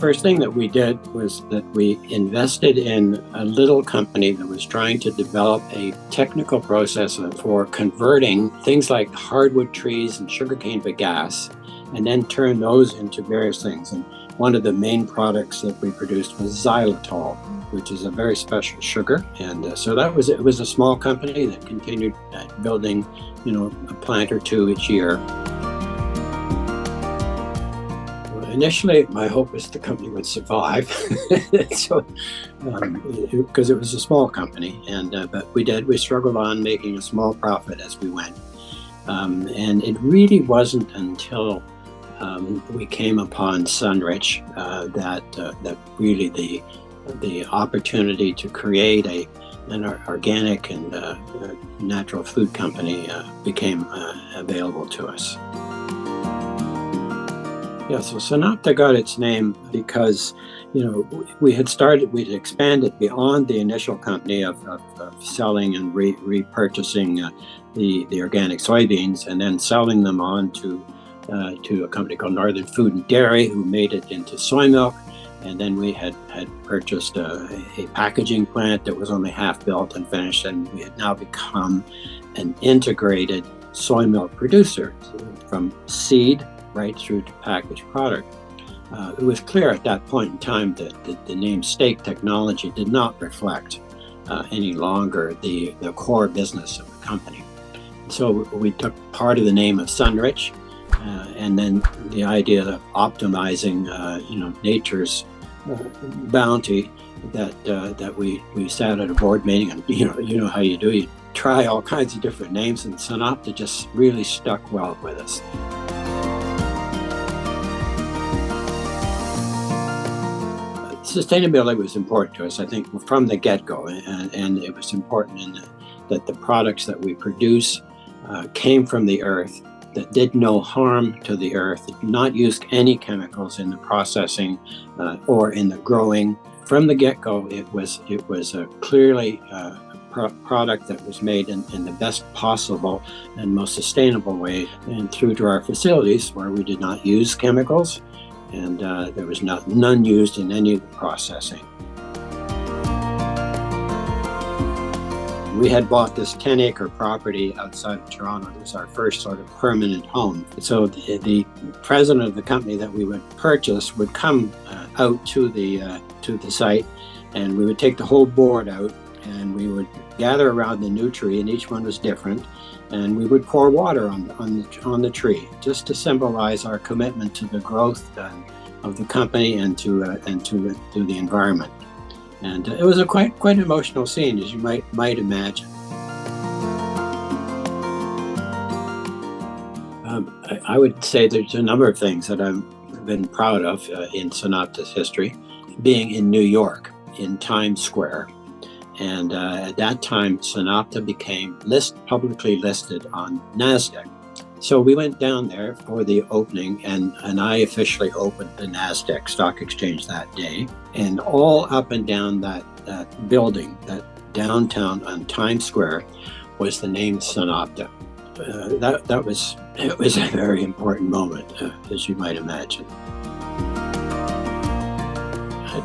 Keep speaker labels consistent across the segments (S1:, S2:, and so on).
S1: first thing that we did was that we invested in a little company that was trying to develop a technical process for converting things like hardwood trees and sugarcane bagasse, and then turn those into various things. And one of the main products that we produced was xylitol, which is a very special sugar. And so it was a small company that continued building, a plant or two each year. Initially, my hope was the company would survive, because it was a small company, but we struggled on making a small profit as we went, and it really wasn't until we came upon Sunrich that really the opportunity to create an organic and natural food company became available to us. Yeah, so SunOpta got its name because, we'd expanded beyond the initial company of selling and repurchasing the organic soybeans and then selling them on to a company called Northern Food and Dairy, who made it into soy milk. And then we had purchased a packaging plant that was only half built and finished, and we had now become an integrated soy milk producer from seed right through to packaged product. It was clear at that point in time that the name Steak Technology did not reflect any longer the core business of the company. So we took part of the name of Sunrich, and then the idea of optimizing, nature's bounty. That we sat at a board meeting, and you know how you do. You try all kinds of different names, and SunOpta just really stuck well with us. Sustainability was important to us, I think, from the get-go, and it was important that the products that we produce came from the earth, that did no harm to the earth, that did not use any chemicals in the processing or in the growing. From the get-go, it was clearly a product that was made in the best possible and most sustainable way, and through to our facilities where we did not use chemicals, and there was none used in any processing. We had bought this 10-acre property outside of Toronto. It was our first sort of permanent home. So the president of the company that we would purchase would come out to the site, and we would take the whole board out, and we would gather around the new tree, and each one was different, and we would pour water on the tree, just to symbolize our commitment to the growth of the company and to the environment. And it was a quite emotional scene, as you might imagine. I would say there's a number of things that I've been proud of in SunOpta's history. Being in New York, in Times Square. And at that time, SunOpta became publicly listed on NASDAQ. So we went down there for the opening, and I officially opened the NASDAQ Stock Exchange that day. And all up and down that building, that downtown on Times Square, was the name SunOpta. It was a very important moment, as you might imagine.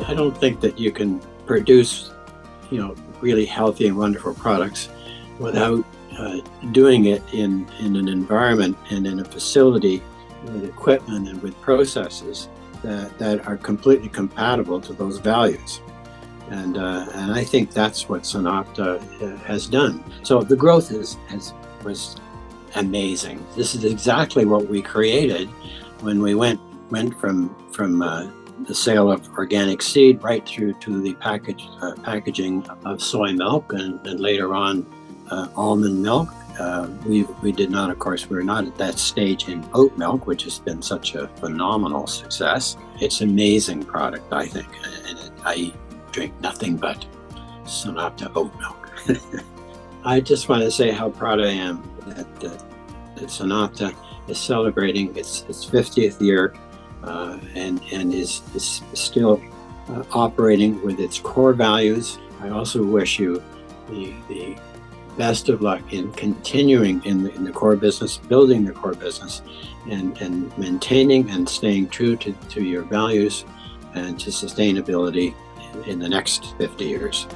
S1: I don't think that you can produce really healthy and wonderful products without doing it in an environment and in a facility with equipment and with processes that are completely compatible to those values. And I think that's what SunOpta has done. So the growth was amazing. This is exactly what we created when we went from the sale of organic seed right through to the packaging of soy milk and later on almond milk. We did not, of course, we're not at that stage in oat milk, which has been such a phenomenal success. It's an amazing product, I think, and I drink nothing but SunOpta oat milk. I just want to say how proud I am that SunOpta is celebrating its 50th year and is still operating with its core values. I also wish you the best of luck in continuing in the core business, building the core business, and maintaining and staying true to your values, and to sustainability in the next 50 years.